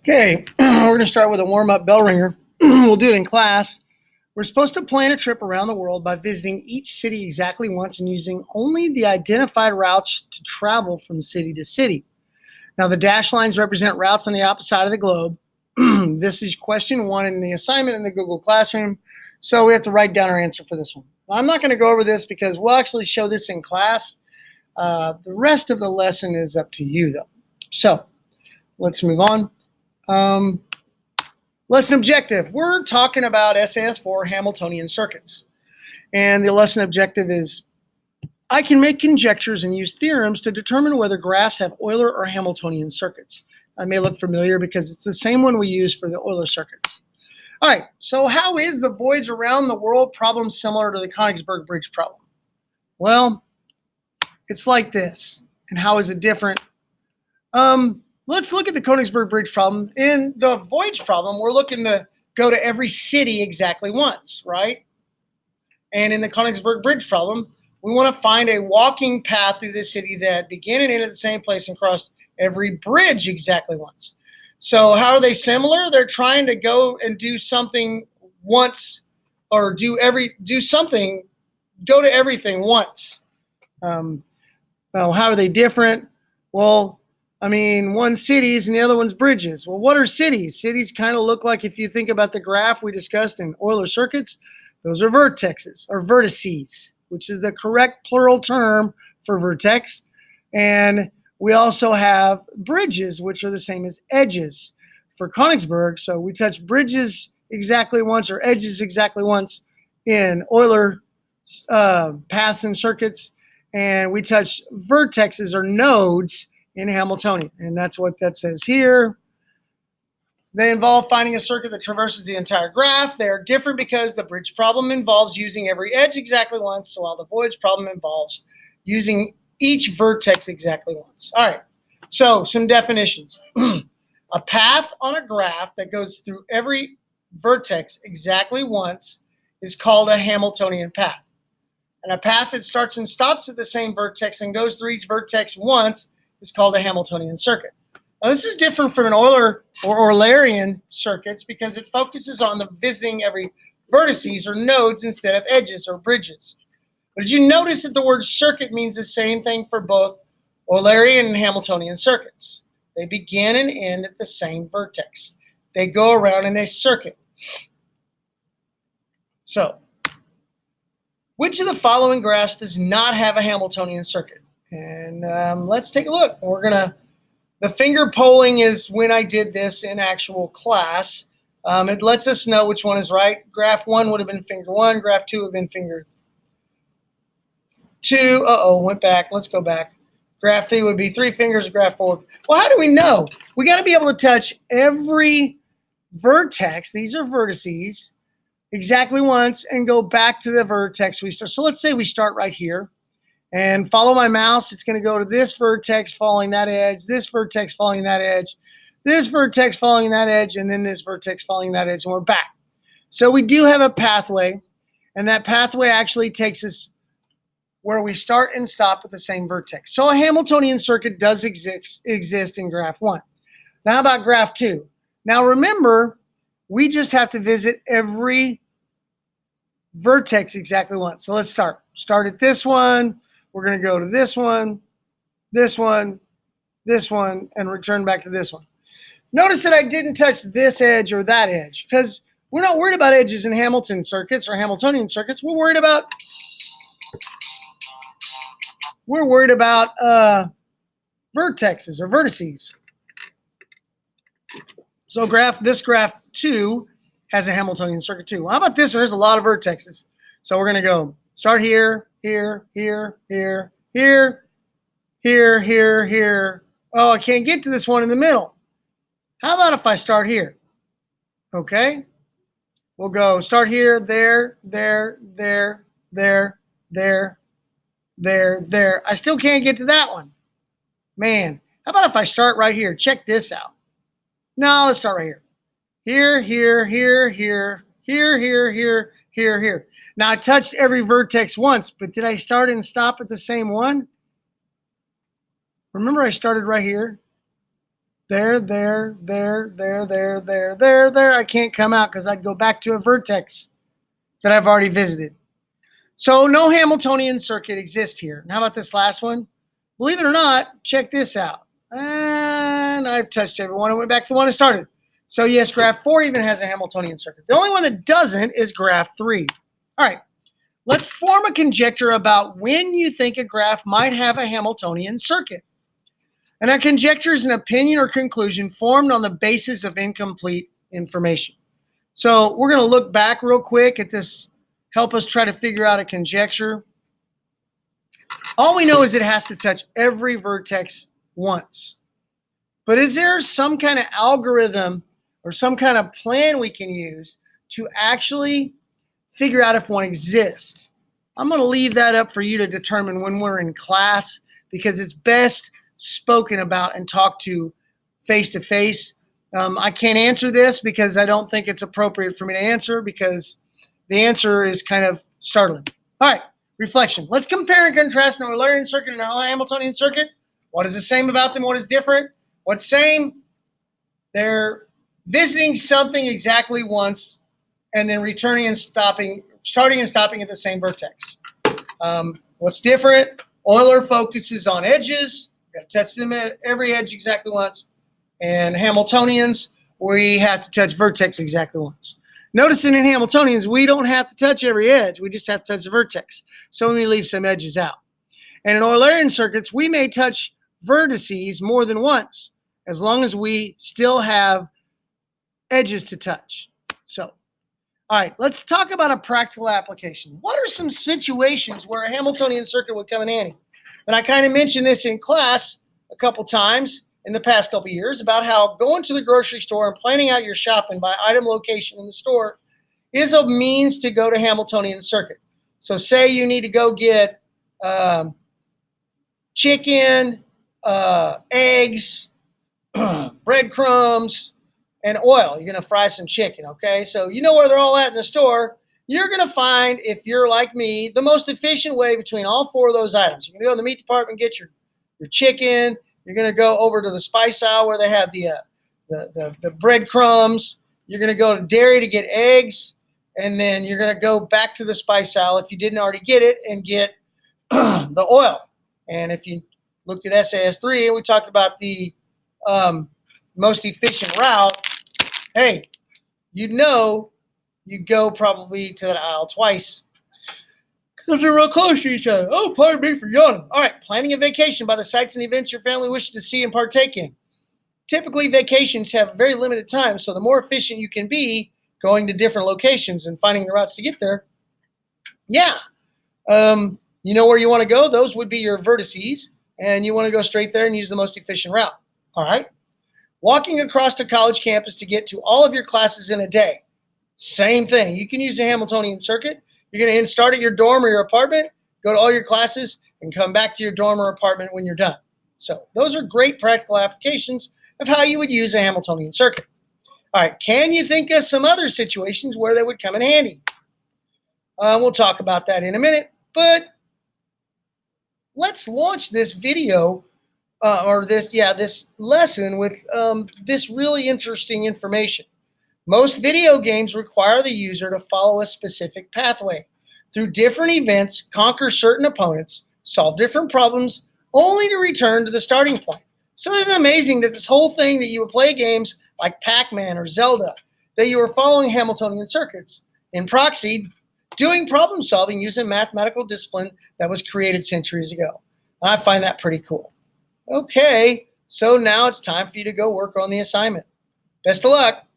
Okay, we're going to start with a warm-up bell ringer. We'll do it in class. We're supposed to plan a trip around the world by visiting each city exactly once and using only the identified routes to travel from city to city. Now, the dashed lines represent routes on the opposite side of the globe. This is question 1 in the assignment in the Google Classroom, so we have to write down our answer for this one. I'm not going to go over this because we'll actually show this in class. The rest of the lesson is up to you, though. So let's move on. Lesson objective. We're talking about SAS 4 Hamiltonian circuits. And the lesson objective is, I can make conjectures and use theorems to determine whether graphs have Euler or Hamiltonian circuits. That may look familiar because it's the same one we use for the Euler circuits. All right, so how is the voyage around the world problem similar to the Königsberg Bridge problem? Well, it's like this. And how is it different? Let's look at the Königsberg Bridge problem. In the voyage problem, we're looking to go to every city exactly once, right? And in the Königsberg Bridge problem, we want to find a walking path through the city that began and ended at the same place and crossed every bridge exactly once. So how are they similar? They're trying to go and do something once, or go to everything once. How are they different? Well, I mean, one's cities and the other one's bridges. Well, what are cities? Cities kind of look like, if you think about the graph we discussed in Euler circuits, those are vertexes or vertices, which is the correct plural term for vertex. And we also have bridges, which are the same as edges for Königsberg. So we touch bridges exactly once or edges exactly once in Euler paths and circuits. And we touch vertexes or nodes in Hamiltonian, and that's what that says here. They involve finding a circuit that traverses the entire graph. They're different because the bridge problem involves using every edge exactly once, while the voyage problem involves using each vertex exactly once. All right, so some definitions. A path on a graph that goes through every vertex exactly once is called a Hamiltonian path. And a path that starts and stops at the same vertex and goes through each vertex once is called a Hamiltonian circuit. Now, this is different from an Euler or Eulerian circuits because it focuses on the visiting every vertices or nodes instead of edges or bridges. But did you notice that the word circuit means the same thing for both Eulerian and Hamiltonian circuits? They begin and end at the same vertex. They go around in a circuit. So, which of the following graphs does not have a Hamiltonian circuit? And let's take a look. The finger polling is when I did this in actual class. It lets us know which one is right. Graph 1 would have been finger 1. Graph 2 would have been finger 2. Went back. Let's go back. Graph 3 would be 3 fingers. Graph 4. Well, how do we know? We got to be able to touch every vertex. These are vertices exactly once and go back to the vertex we start. So let's say we start right here. And follow my mouse, it's going to go to this vertex following that edge, this vertex following that edge, this vertex following that edge, and then this vertex following that edge, and we're back. So we do have a pathway, and that pathway actually takes us where we start and stop at the same vertex. So a Hamiltonian circuit does exist in graph 1. Now how about graph 2? Now remember, we just have to visit every vertex exactly once. So let's start. Start at this one. We're going to go to this one, this one, this one, and return back to this one. Notice that I didn't touch this edge or that edge because we're not worried about edges in Hamilton circuits or Hamiltonian circuits. We're worried about vertexes or vertices. So this graph 2 has a Hamiltonian circuit too. Well, how about this one? There's a lot of vertexes. So we're going to go start here, here, here, here, here, here, here, here. Oh, I can't get to this one in the middle. How about if I start here? Okay. We'll go start here, there, there, there, there, there, there, there. I still can't get to that one. Man, how about if I start right here? Check this out. No, let's start right here. Here, here, here, here, here, here, here, here, here. Now I touched every vertex once, but did I start and stop at the same one? Remember I started right here? there, there, there, there, there, there, there, there. I can't come out because I'd go back to a vertex that I've already visited. So no Hamiltonian circuit exists here. And how about this last one? Believe it or not, check this out. And I've touched everyone. I went back to the one I started. So yes, graph 4 even has a Hamiltonian circuit. The only one that doesn't is graph 3. All right, let's form a conjecture about when you think a graph might have a Hamiltonian circuit. And a conjecture is an opinion or conclusion formed on the basis of incomplete information. So we're going to look back real quick at this, help us try to figure out a conjecture. All we know is it has to touch every vertex once. But is there some kind of algorithm or some kind of plan we can use to actually figure out if one exists? I'm going to leave that up for you to determine when we're in class, because it's best spoken about and talked to face-to-face. I can't answer this because I don't think it's appropriate for me to answer, because the answer is kind of startling. All right, reflection. Let's compare and contrast an Eulerian circuit and a Hamiltonian circuit. What is the same about them? What is different? What's same? They're visiting something exactly once and then returning and stopping, starting and stopping at the same vertex. What's different? Euler focuses on edges. Got to touch them at every edge exactly once. And Hamiltonians, we have to touch vertex exactly once. Noticing in Hamiltonians, we don't have to touch every edge. We just have to touch the vertex. So we leave some edges out. And in Eulerian circuits, we may touch vertices more than once, as long as we still have edges to touch. So, all right, let's talk about a practical application. What are some situations where a Hamiltonian circuit would come in handy? And I kind of mentioned this in class a couple times in the past couple years about how going to the grocery store and planning out your shopping by item location in the store is a means to go to Hamiltonian circuit. So say you need to go get chicken, eggs, breadcrumbs, and oil. You're going to fry some chicken, okay? So you know where they're all at in the store. You're going to find, if you're like me, the most efficient way between all 4 of those items. You're going to go in the meat department and get your chicken. You're going to go over to the spice aisle where they have the breadcrumbs. You're going to go to dairy to get eggs. And then you're going to go back to the spice aisle if you didn't already get it and get the oil. And if you looked at SAS 3 and we talked about the most efficient route, hey, you'd know you'd go probably to that aisle twice because they're real close to each other. Oh, pardon me for yawning. All right, planning a vacation by the sites and events your family wishes to see and partake in. Typically, vacations have very limited time, so the more efficient you can be going to different locations and finding the routes to get there, yeah. You know where you want to go? Those would be your vertices, and you want to go straight there and use the most efficient route. All right. Walking across a college campus to get to all of your classes in a day. Same thing. You can use the Hamiltonian circuit. You're going to start at your dorm or your apartment, go to all your classes, and come back to your dorm or apartment when you're done. So those are great practical applications of how you would use a Hamiltonian circuit. All right, can you think of some other situations where they would come in handy? We'll talk about that in a minute, but let's launch this video this lesson with this really interesting information. Most video games require the user to follow a specific pathway through different events, conquer certain opponents, solve different problems, only to return to the starting point. So isn't it amazing that this whole thing that you would play games like Pac-Man or Zelda, that you were following Hamiltonian circuits in proxy, doing problem solving using mathematical discipline that was created centuries ago. I find that pretty cool. Okay, so now it's time for you to go work on the assignment. Best of luck.